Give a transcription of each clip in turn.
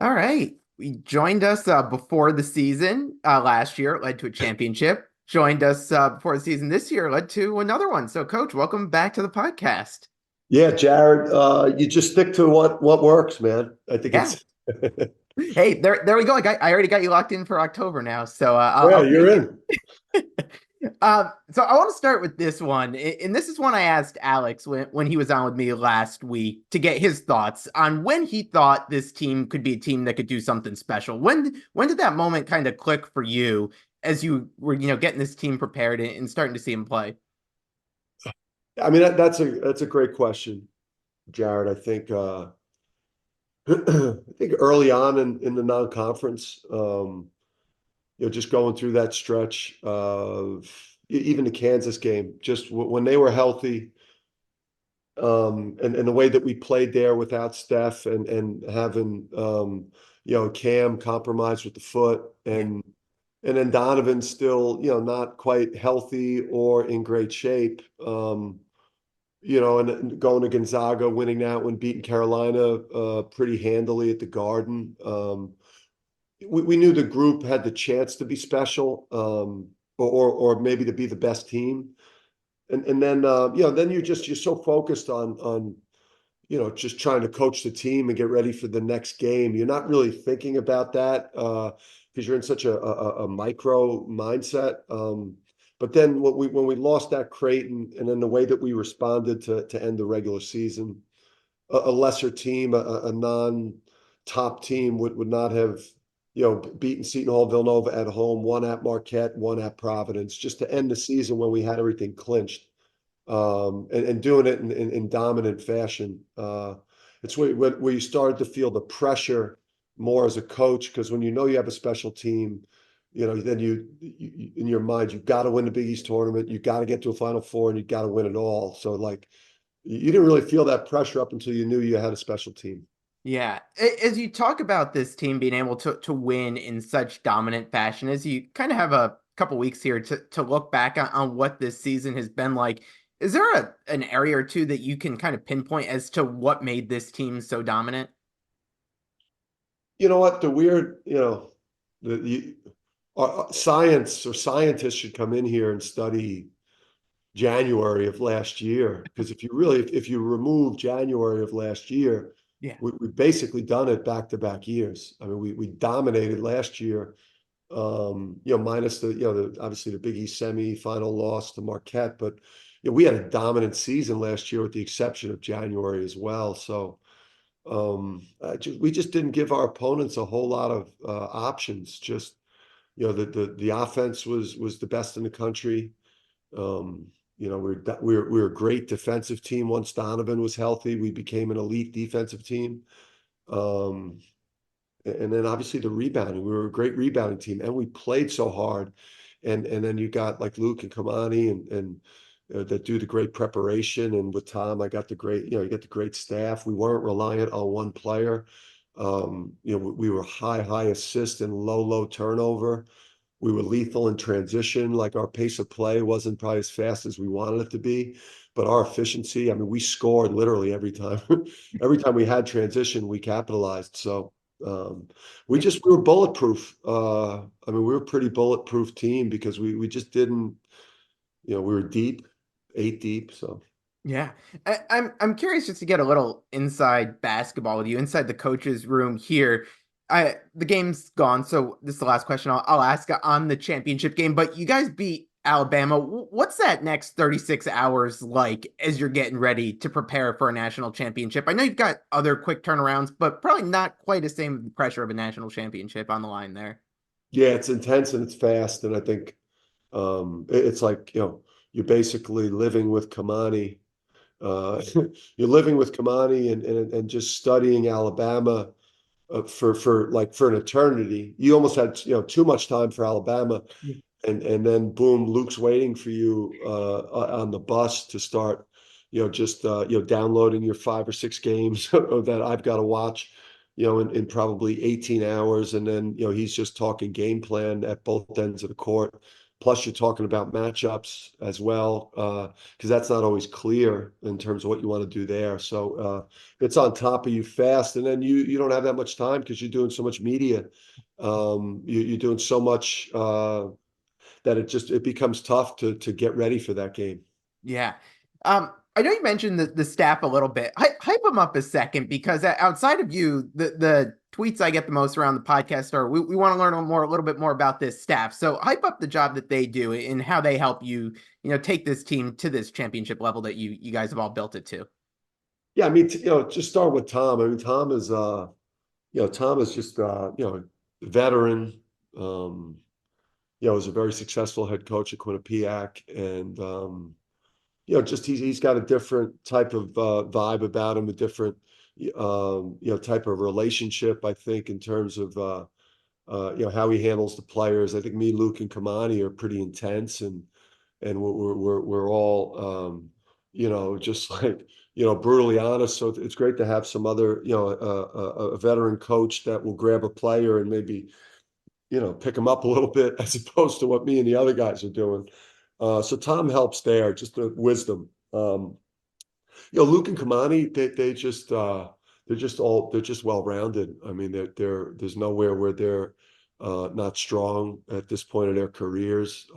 All right. We joined us before the season last year. It led to a championship. Joined us before the season this year, led to another one. So, Coach, welcome back to the podcast. Yeah, Jared, you just stick to what works, man. I think Yeah. it's Hey, there we go. I already got you locked in for October now, so yeah, I'll you're take it. in. So I want to start with this one, and this is one I asked Alex when he was on with me last week to get his thoughts on when he thought this team could be a team that could do something special. When did that moment kind of click for you as you were getting this team prepared and starting to see him play? I mean, that's a great question, Jared. I think I think early on in the non-conference, just going through that stretch of even the Kansas game, just when they were healthy, and the way that we played there without Steph and having Cam compromised with the foot Yeah. and then Donovan still, not quite healthy or in great shape. And going to Gonzaga, winning that one, beating Carolina pretty handily at the Garden. We knew the group had the chance to be special, or maybe to be the best team. And then then you're so focused on just trying to coach the team and get ready for the next game. You're not really thinking about that because you're in such a micro mindset. But then when we lost that Creighton and then the way that we responded to end the regular season, a lesser team, a non-top team would not have, beaten Seton Hall, Villanova at home, one at Marquette, one at Providence, just to end the season when we had everything clinched, and doing it in dominant fashion. It's where you started to feel the pressure more as a coach, because when you have a special team, then you in your mind, you've got to win the Big East tournament, you got to get to a Final Four, and you got to win it all. So like, you didn't really feel that pressure up until you knew you had a special team. Yeah. As you talk about this team being able to win in such dominant fashion, as you kind of have a couple weeks here to look back on what this season has been like, is there an area or two that you can kind of pinpoint as to what made this team so dominant? You know what? The weird, the science or scientists should come in here and study January of last year, because if you remove January of last year, Yeah. we've basically done it back-to-back years. I mean, we dominated last year, minus obviously the Big East semi-final loss to Marquette, but we had a dominant season last year with the exception of January as well. So we just didn't give our opponents a whole lot of options. Just the offense was the best in the country. We're a great defensive team. Once Donovan was healthy, we became an elite defensive team. Um, and then obviously the rebounding, we were a great rebounding team, and we played so hard. And then you got like Luke and Kamani and that do the great preparation. And with Tom, I got the great, you got the great staff. We weren't reliant on one player. We were high assist and low turnover. We were lethal in transition. Like, our pace of play wasn't probably as fast as we wanted it to be, but our efficiency, I mean, we scored literally every time. Every time we had transition, we capitalized. So we were bulletproof. I mean, we were a pretty bulletproof team because we just didn't, we were deep, 8 deep. So Yeah. I'm curious just to get a little inside basketball with you, inside the coach's room here. The game's gone, so this is the last question I'll ask on the championship game. But you guys beat Alabama. What's that next 36 hours like as you're getting ready to prepare for a national championship? I know you've got other quick turnarounds, but probably not quite the same pressure of a national championship on the line there. yeah, it's intense and it's fast. And I think it's like, you're basically living with Kamani. You're living with Kamani and just studying Alabama for an eternity. You almost had too much time for Alabama, and then boom, Luke's waiting for you on the bus to start. Just downloading your 5 or 6 games that I've got to watch. In probably 18 hours, and then he's just talking game plan at both ends of the court. Plus, you're talking about matchups as well, because that's not always clear in terms of what you want to do there. So it's on top of you fast, and then you don't have that much time because you're doing so much media. You're doing so much that it becomes tough to get ready for that game. Yeah. I know you mentioned the staff a little bit. Hype them up a second because outside of you, the tweets I get the most around the podcast are we want to learn a little bit more about this staff. So hype up the job that they do and how they help you, take this team to this championship level that you guys have all built it to. Yeah, I mean, just start with Tom. I mean, Tom is just a veteran. Um, was a very successful head coach at Quinnipiac, and just he's got a different type of vibe about him, a different type of relationship. I think in terms of how he handles the players. I think me, Luke, and Kamani are pretty intense, and we're all just like brutally honest. So it's great to have some other a veteran coach that will grab a player and maybe pick him up a little bit as opposed to what me and the other guys are doing. So Tom helps there, just the wisdom. Luke and Kamani, they're just well rounded. I mean, there's nowhere where they're not strong at this point in their careers.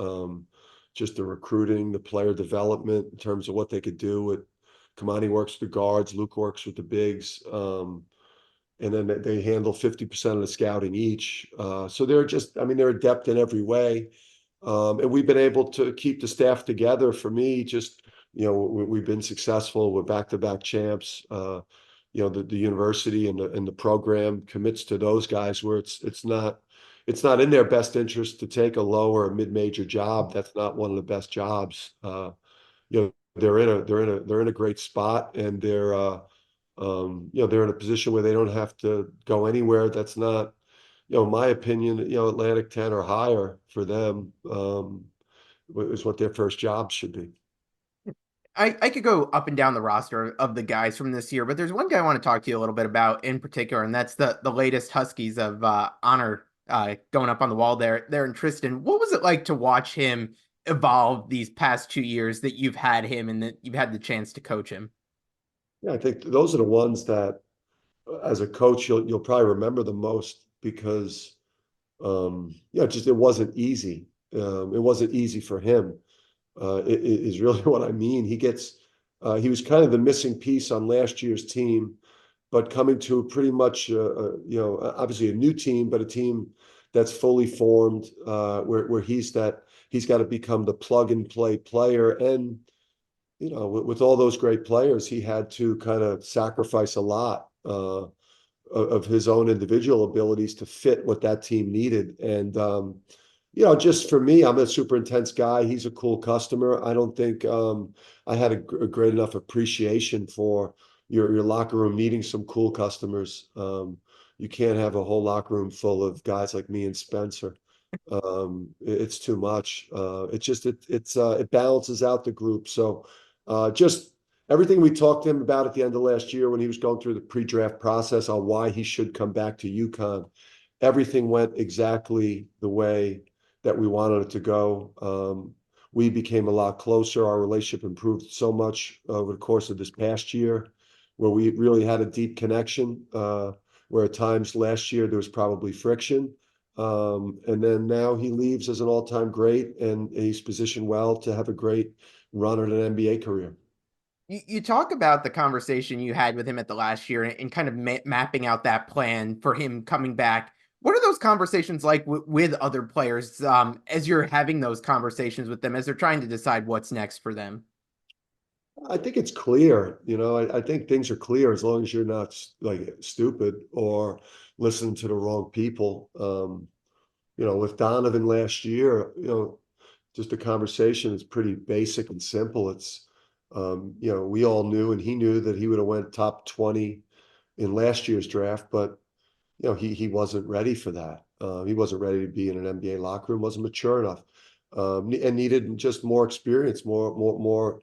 Just the recruiting, the player development in terms of what they could do. Kamani works with the guards, Luke works with the bigs. And then they handle 50% of the scouting each. So they're adept in every way. And we've been able to keep the staff together. For me, we've been successful. We're back-to-back champs. The university and the program commits to those guys where it's not in their best interest to take a low or a mid-major job. That's not one of the best jobs. They're in a great spot, and they're in a position where they don't have to go anywhere. That's not, in my opinion, Atlantic 10 or higher for them, is what their first job should be. I could go up and down the roster of the guys from this year, but there's one guy I want to talk to you a little bit about in particular, and that's the latest Huskies of honor going up on the wall there in Tristan. What was it like to watch him evolve these past 2 years that you've had him and that you've had the chance to coach him? Yeah, I think those are the ones that, as a coach, you'll probably remember the most because, just it wasn't easy. It wasn't easy for him. It is really what I mean. He was kind of the missing piece on last year's team, but coming to pretty much, obviously a new team, but a team that's fully formed, where he's got to become the plug and play player. And, with all those great players, he had to kind of sacrifice a lot of his own individual abilities to fit what that team needed. And, just for me, I'm a super intense guy. He's a cool customer. I don't think I had a great enough appreciation for your locker room needing some cool customers. You can't have a whole locker room full of guys like me and Spencer. It's too much. It balances out the group. So just everything we talked to him about at the end of last year when he was going through the pre-draft process on why he should come back to UConn, everything went exactly the way that we wanted it to go. We became a lot closer. Our relationship improved so much over the course of this past year, where we really had a deep connection, where at times last year there was probably friction. And then now he leaves as an all-time great, and he's positioned well to have a great run at an NBA career. You talk about the conversation you had with him at the last year and kind of mapping out that plan for him coming back. What are those conversations like with other players as you're having those conversations with them as they're trying to decide what's next for them? I think it's clear, I think things are clear as long as you're not like stupid or listening to the wrong people. With Donovan last year, just the conversation is pretty basic and simple. It's, we all knew, and he knew that he would have went top 20 in last year's draft, but he wasn't ready for that. He wasn't ready to be in an NBA locker room, wasn't mature enough, and needed just more experience, more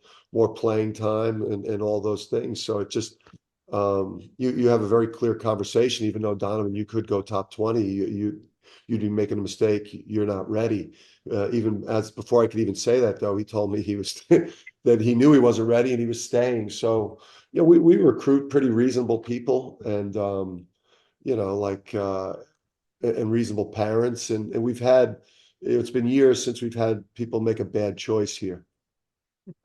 playing time, and all those things. So it just, you have a very clear conversation. Even though Donovan, you could go top 20, you'd be making a mistake. You're not ready. Even as before I could even say that, though, he told me he was that he knew he wasn't ready and he was staying. So, we recruit pretty reasonable people and, like, and reasonable parents. And it's been years since we've had people make a bad choice here.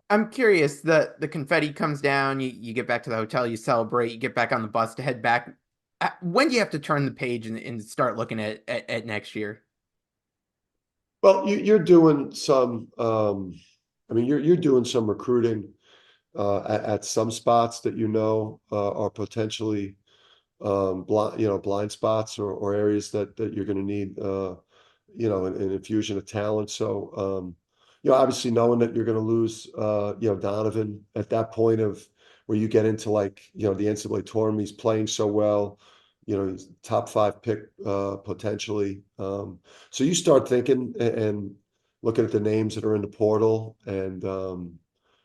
I'm curious, the confetti comes down, you get back to the hotel, you celebrate, you get back on the bus to head back. When do you have to turn the page and start looking at next year? Well, you're doing some, you're doing some recruiting at some spots that are potentially blind spots or areas that you're going to need an infusion of talent. So obviously knowing that you're going to lose Donovan at that point of where you get into like the NCAA tournament, he's playing so well. He's top 5 pick potentially. So you start thinking and looking at the names that are in the portal and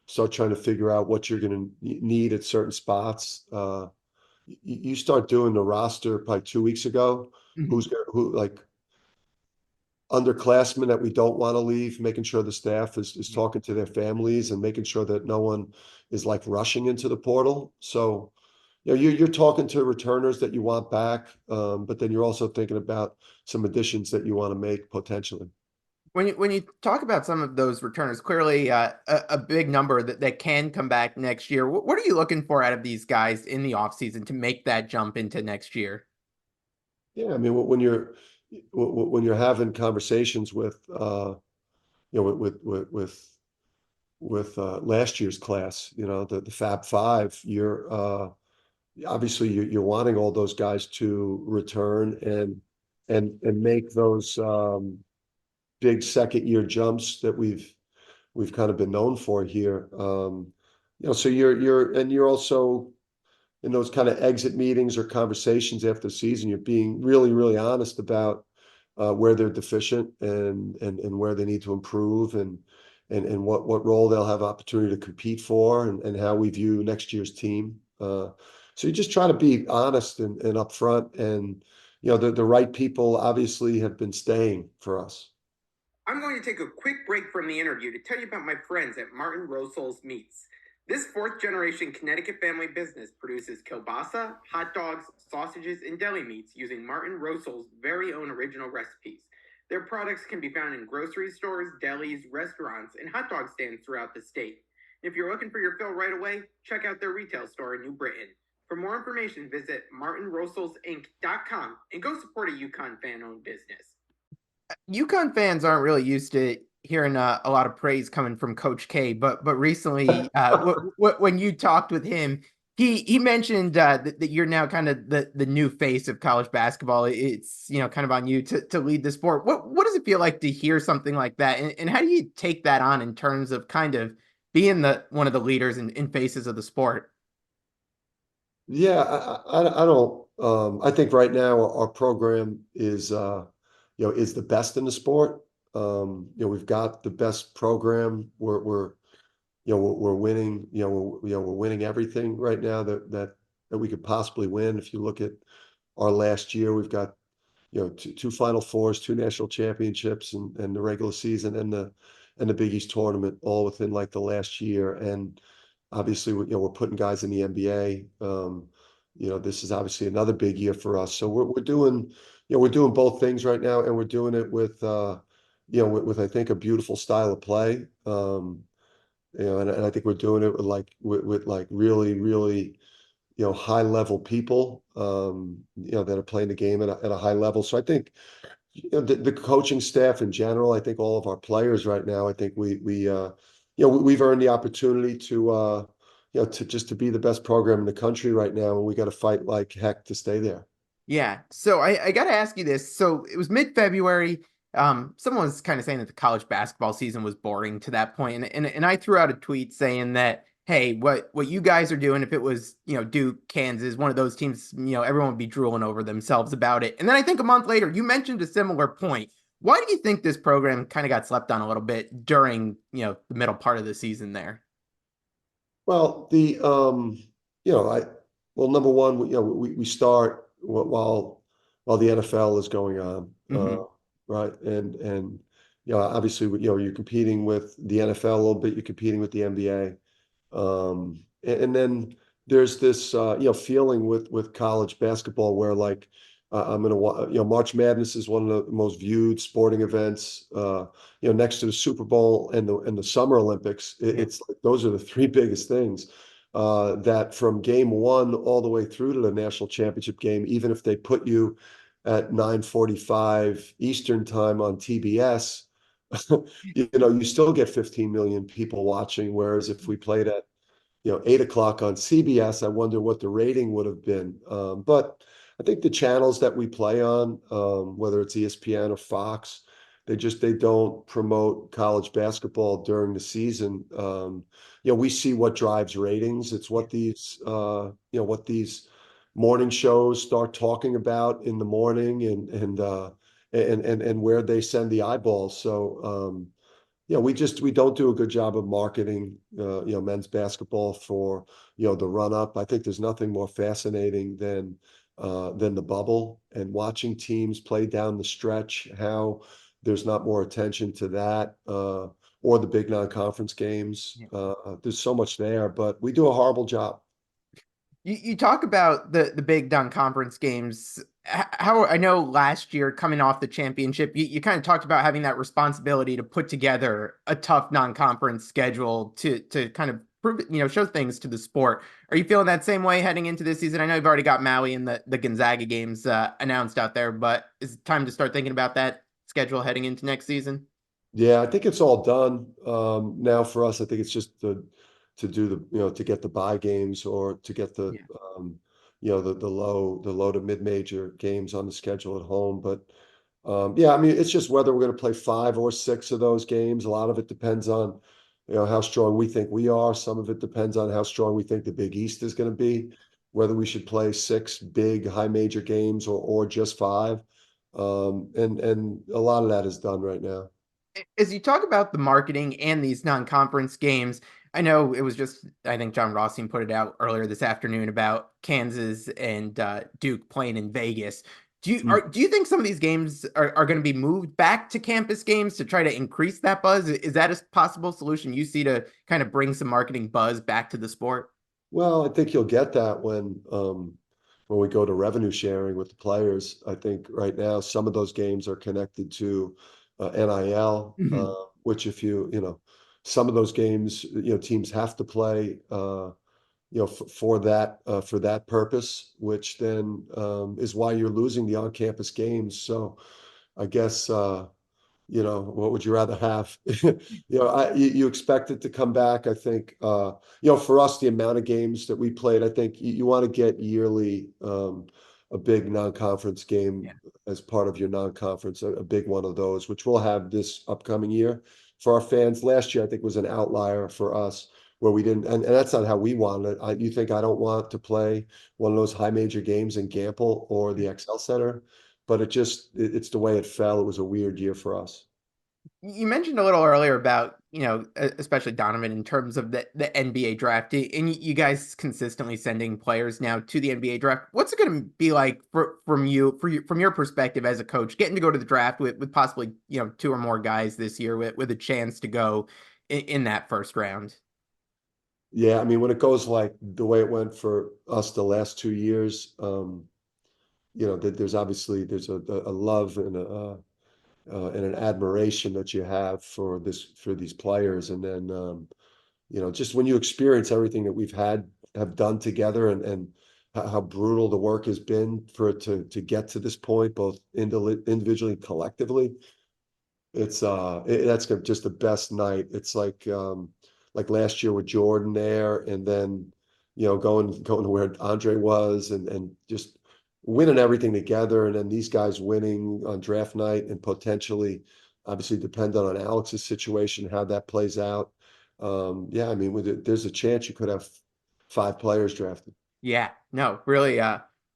start trying to figure out what you're going to need at certain spots. You start doing the roster probably 2 weeks ago. Mhm. Who like underclassmen that we don't want to leave, making sure the staff is talking to their families and making sure that no one is like rushing into the portal. So, you're talking to returners that you want back, but then you're also thinking about some additions that you want to make potentially. When you talk about some of those returners, clearly a big number that can come back next year. What are you looking for out of these guys in the offseason to make that jump into next year? Yeah, I mean, when you're having conversations with with last year's class, the Fab Five, you're obviously you're wanting all those guys to return and make those big second year jumps that we've kind of been known for here. So you're also in those kind of exit meetings or conversations after the season, you're being really, really honest about where they're deficient and where they need to improve and what role they'll have opportunity to compete for and how we view next year's team. So you just try to be honest and upfront and the right people obviously have been staying for us. I'm going to take a quick break from the interview to tell you about my friends at Martin Rosals Meats. This fourth generation Connecticut family business produces kielbasa, hot dogs, sausages, and deli meats using Martin Rosals' very own original recipes. Their products can be found in grocery stores, delis, restaurants, and hot dog stands throughout the state. If you're looking for your fill right away, check out their retail store in New Britain. For more information, visit martinrosalsinc.com and go support a UConn fan-owned business. UConn fans aren't really used to hearing a lot of praise coming from Coach K, but recently, when you talked with him, he mentioned that you're now kind of the new face of college basketball. It's kind of on you to lead the sport. What does it feel like to hear something like that, and how do you take that on in terms of kind of being the one of the leaders and faces of the sport? Yeah, I don't. I think right now our program is the best in the sport. We've got the best program. We're winning. We're winning everything right now that we could possibly win. If you look at our last year, we've got two Final Fours, 2 national championships, and the regular season and the Big East tournament all within like the last year. And obviously, we're putting guys in the NBA. This is obviously another big year for us. So we're doing both things right now, and we're doing it with I think a beautiful style of play. And I think we're doing it with like really, really high level people that are playing the game at a high level. So I think the coaching staff in general, I think all of our players right now, I think we've earned the opportunity to be the best program in the country right now, and we got to fight like heck to stay there. Yeah. So I got to ask you this. So it was mid-February. Someone was kind of saying that the college basketball season was boring to that point, and I threw out a tweet saying that, hey, what you guys are doing, if it was Duke, Kansas, one of those teams, everyone would be drooling over themselves about it. And then I think a month later, you mentioned a similar point. Why do you think this program kind of got slept on a little bit during the middle part of the season there? Well, I well, number one, we start while while the NFL is going on, Hmm. right? And obviously, you're competing with the NFL a little bit. You're competing with the NBA, and then there's this feeling with college basketball where like I'm gonna March Madness is one of the most viewed sporting events. Next to the Super Bowl and the Summer Olympics, Yeah. it's like those are the three biggest things. That from game one all the way through to the national championship game, even if they put you at 9:45 Eastern time on TBS, you still get 15 million people watching. Whereas if we played at 8 o'clock on CBS, I wonder what the rating would have been. But I think the channels that we play on, whether it's ESPN or Fox, they don't promote college basketball during the season. We see what drives ratings. It's Yeah. what these morning shows start talking about in the morning, and where they send the eyeballs. So we don't do a good job of marketing, men's basketball for, the run up. I think there's nothing more fascinating than the bubble and watching teams play down the stretch, how there's not more attention to that, or the big non-conference games. Yeah. There's so much there, but we do a horrible job. You talk about the big non-conference games. How I know last year coming off the championship, you kind of talked about having that responsibility to put together a tough non-conference schedule to kind of prove, show things to the sport. Are you feeling that same way heading into this season? I know you've already got Maui and the Gonzaga games announced out there, but is it time to start thinking about that schedule heading into next season? Yeah, I think it's all done. Now for us, I think it's just to do to get the bye games or to get Yeah. the low to mid major games on the schedule at home. But yeah, I mean, it's just whether we're going to play 5 or 6 of those games. A lot of it depends on how strong we think we are. Some of it depends on how strong we think the Big East is going to be. Whether we should play 6 big high major games or just 5. And a lot of that is done right now. As you talk about the marketing and these non-conference games, I know it was just, I think John Rothstein put it out earlier this afternoon about Kansas and Duke playing in Vegas. Do you think some of these games are going to be moved back to campus games to try to increase that buzz? Is that a possible solution you see to kind of bring some marketing buzz back to the sport? Well, I think you'll get that when we go to revenue sharing with the players. I think right now some of those games are connected to NIL, Mhm. which if some of those games, teams have to play, for that purpose, which then is why you're losing the on-campus games. So I guess what would you rather have? You expect it to come back. I think, for us, the amount of games that we played, I think you want to get yearly, a big non-conference game Yeah. as part of your non-conference, a big one of those, which we'll have this upcoming year for our fans. Last year, I think was an outlier for us where we didn't, and that's not how we wanted it. You think I don't want to play one of those high major games in Gamble or the XL Center? But it's the way it fell. It was a weird year for us. You mentioned a little earlier about, especially Donovan in terms of the NBA draft, and you guys consistently sending players now to the NBA draft. What's it going to be like from your perspective as a coach, getting to go to the draft with possibly, two or more guys this year with a chance to go in that first round? Yeah, I mean, when it goes like the way it went for us the last 2 years, there's obviously there's a love and an admiration that you have for these players, and then just when you experience everything that have done together, and how brutal the work has been for it to get to this point, both individually and collectively. That's just the best night. It's like last year with Jordan there, and then going to where Andre was, and just winning everything together, and then these guys winning on draft night, and potentially, obviously, dependent on Alex's situation, how that plays out. Yeah, I mean, there's a chance you could have 5 players drafted. Yeah, no, really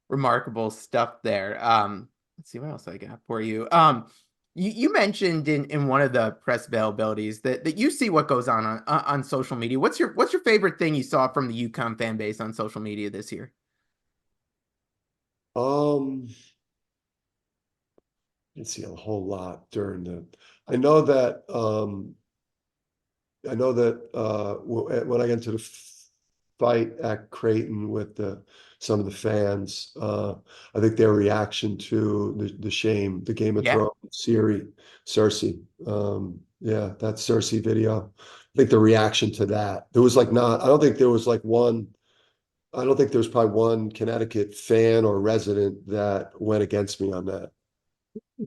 remarkable stuff there. Let's see what else I got for you. You mentioned in one of the press availabilities that you see what goes on social media. What's your favorite thing you saw from the UConn fan base on social media this year? Um, didn't see a whole lot during the. I know that when I got into the fight at Creighton with some of the fans, I think their reaction to the shame, the Game of Yeah. Thrones, Cersei. Yeah, that Cersei video. I think the reaction to that, there was like not, I don't think there was like one, I don't think there was probably one Connecticut fan or resident that went against me on that.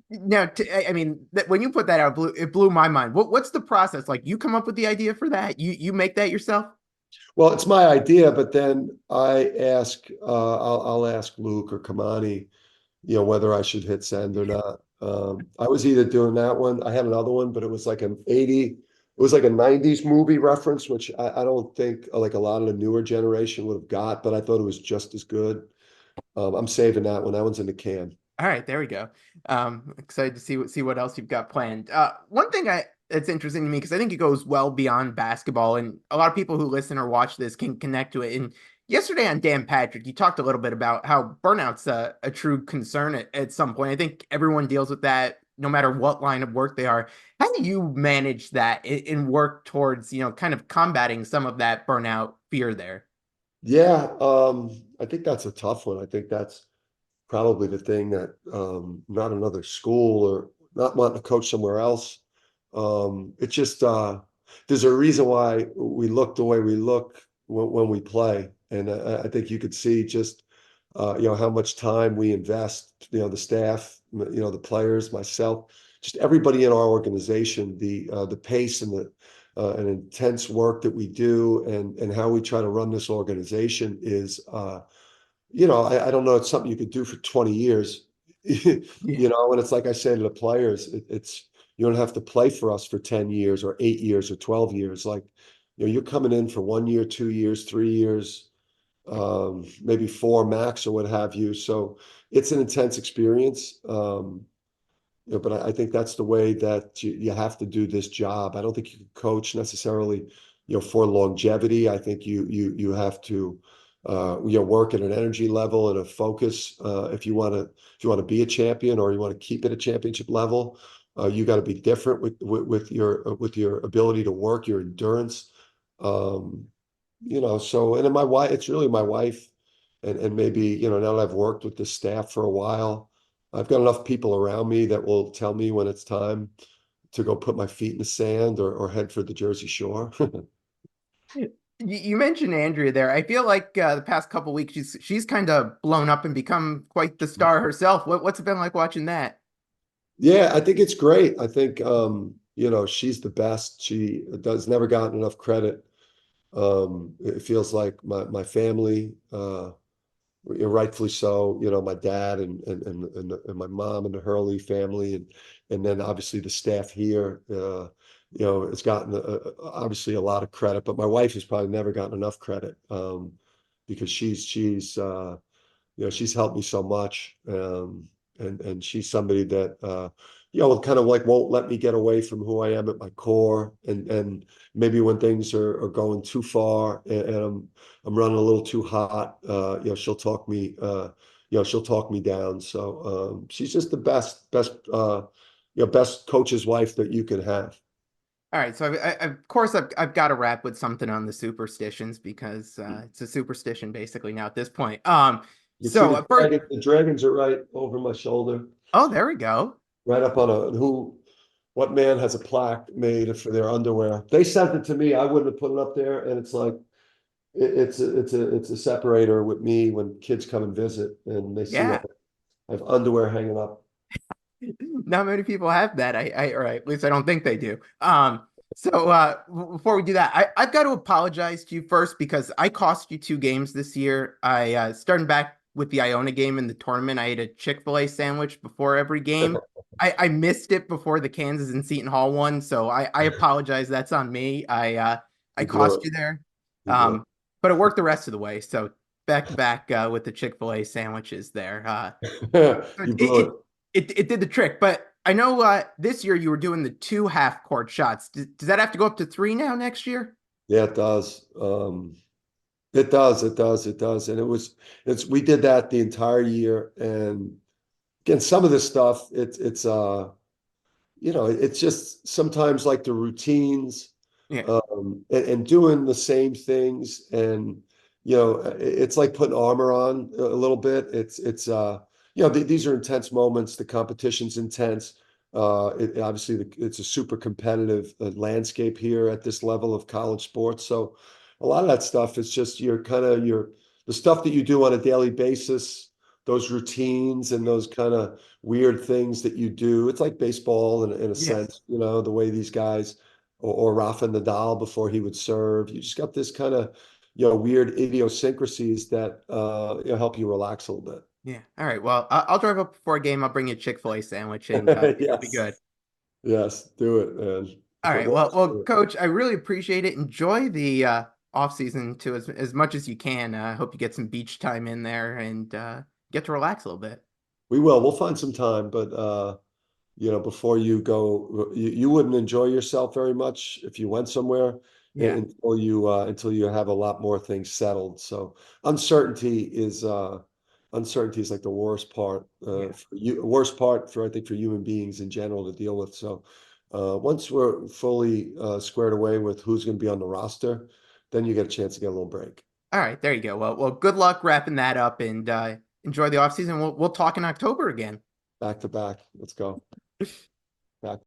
Now, I mean, when you put that out, it blew my mind. What's the process? Like, you come up with the idea for that? You make that yourself? Well, it's my idea, but then I'll ask Luke or Kamani, whether I should hit send or not. I was either doing that one. I had another one, but it was like it was like a 90s movie reference, which I don't think like a lot of the newer generation would have got, but I thought it was just as good. I'm saving that one. That one's in the can. All right, there we go. Excited to see what else you've got planned. One thing that's interesting to me because I think it goes well beyond basketball, and a lot of people who listen or watch this can connect to it. And yesterday on Dan Patrick, you talked a little bit about how burnout's a true concern at some point. I think everyone deals with that, no matter what line of work they are. How do you manage that and work towards, kind of combating some of that burnout fear there? Yeah, I think that's a tough one. I think that's probably the thing that not another school or not wanting to coach somewhere else. It's just there's a reason why we look the way we look when we play, and I think you could see just how much time we invest. The staff, the players, myself, just everybody in our organization, the pace and the and intense work that we do, and how we try to run this organization is. I don't know, it's something you could do for 20 years, Yeah. and it's like I say to the players, it's you don't have to play for us for 10 years or 8 years or 12 years. Like, you're coming in for 1 year, 2 years, 3 years, maybe four max or what have you. So it's an intense experience. But I think that's the way that you have to do this job. I don't think you can coach necessarily, for longevity. I think you have to work at an energy level and a focus. If you want to be a champion or you want to keep at a championship level, you got to be different with your ability to work, your endurance. So and then my wife, it's really my wife, and maybe now that I've worked with the staff for a while, I've got enough people around me that will tell me when it's time to go put my feet in the sand or head for the Jersey Shore. You mentioned Andrea there. I feel like the past couple weeks she's kind of blown up and become quite the star herself. What's it been like watching that? Yeah, I think it's great. I think she's the best. She does never gotten enough credit. It feels like my family, rightfully so. My dad and my mom and the Hurley family, and then obviously the staff here. It's gotten obviously a lot of credit, but my wife has probably never gotten enough credit, because she's helped me so much, and she's somebody that kind of like won't let me get away from who I am at my core, and maybe when things are going too far, and I'm running a little too hot, she'll talk me down. So she's just the best coach's wife that you can have. All right, so of course I've got to wrap with something on the superstitions because it's a superstition basically now at this point. You see So first, the dragons are right over my shoulder, oh, there we go. right up on what man has a plaque made for their underwear? They sent it to me. I wouldn't have put it up there, and it's like it's a separator with me when kids come and visit, and they see Yeah, I have underwear hanging up. not many people have that. Or at least I don't think they do. So before we do that, I've got to apologize to you first because I cost you 2 games this year. I starting back with the Iona game in the tournament, I ate a Chick-fil-A sandwich before every game. I missed it before the Kansas and Seton Hall one, so I apologize. That's on me. I You blew cost it. you there. You blew Um, but it worked the rest of the way. So back to back with the Chick-fil-A sandwiches there. it. So You blew it. it did the trick. But I know this year you were doing the 2 half-court shots. Does that have to go up to 3 now next year? Yeah, it does. It does. It does. It does. And we did that the entire year, and again, some of this stuff, it's just sometimes like the routines, Yeah. and doing the same things, and it's like putting armor on a little bit. These are intense moments. The competition's intense. Obviously it's a super competitive landscape here at this level of college sports. So a lot of that stuff is just the stuff that you do on a daily basis, those routines and those kind of weird things that you do. It's like baseball in a Yes. sense, the way these guys, or Rafa Nadal before he would serve. You just got this kind of, weird idiosyncrasies that help you relax a little Yeah. All right. Well, I'll drive up before a game. I'll bring you a Chick-fil-A sandwich, and bit. it'll be Yes. good. Yes. Do it, man. All right. Let's Well, do it. Coach, I really appreciate it. Enjoy the off season to as much as you can. I hope you get some beach time in there and get to relax a little bit. We will. We'll find some time, but before you go, you wouldn't enjoy yourself very much if you went somewhere Yeah. until you have a lot more things settled. So uncertainty is uncertainty is like the worst part Yeah. for you, worst part for I think for human beings in general to deal with. So once we're fully squared away with who's going to be on the roster, then you get a chance to get a little break All right. There you go. Well, good luck wrapping that up and enjoy the off season. We'll talk in October again. back to back. Let's go back.